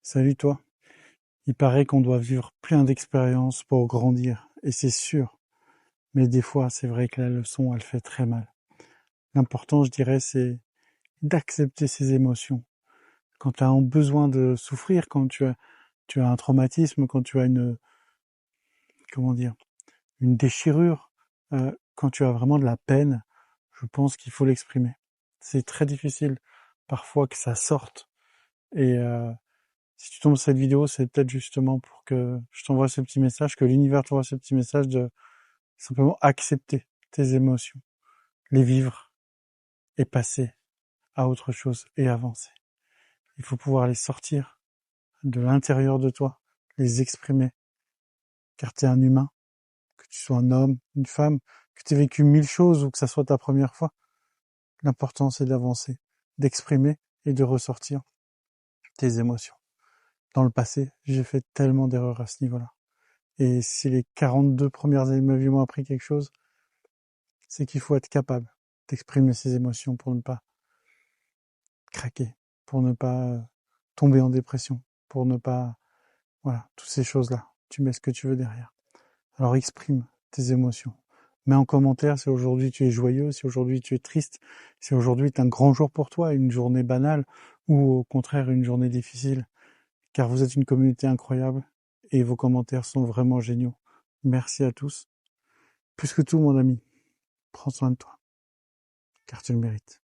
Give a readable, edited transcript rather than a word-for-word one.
Salut toi. Il paraît qu'on doit vivre plein d'expériences pour grandir, et c'est sûr. Mais des fois, c'est vrai que la leçon, elle fait très mal. L'important, je dirais, c'est d'accepter ses émotions. Quand tu as besoin de souffrir, quand tu as un traumatisme, quand tu as comment dire, une déchirure, quand tu as vraiment de la peine, je pense qu'il faut l'exprimer. C'est très difficile parfois que ça sorte. Et si tu tombes sur cette vidéo, c'est peut-être justement pour que je t'envoie ce petit message, que l'univers t'envoie ce petit message de simplement accepter tes émotions, les vivre et passer à autre chose et avancer. Il faut pouvoir les sortir de l'intérieur de toi, les exprimer, car tu es un humain, que tu sois un homme, une femme, que tu aies vécu 1000 choses ou que ça soit ta première fois. L'important, c'est d'avancer, d'exprimer et de ressortir tes émotions. Dans le passé, j'ai fait tellement d'erreurs à ce niveau-là. Et si les 42 premières années de ma vie m'ont appris quelque chose, c'est qu'il faut être capable d'exprimer ses émotions pour ne pas craquer, pour ne pas tomber en dépression, pour ne pas... Voilà, toutes ces choses-là. Tu mets ce que tu veux derrière. Alors exprime tes émotions. Mets en commentaire si aujourd'hui tu es joyeux, si aujourd'hui tu es triste, si aujourd'hui est un grand jour pour toi, une journée banale, ou au contraire une journée difficile. Car vous êtes une communauté incroyable et vos commentaires sont vraiment géniaux. Merci à tous. Plus que tout, mon ami, prends soin de toi, car tu le mérites.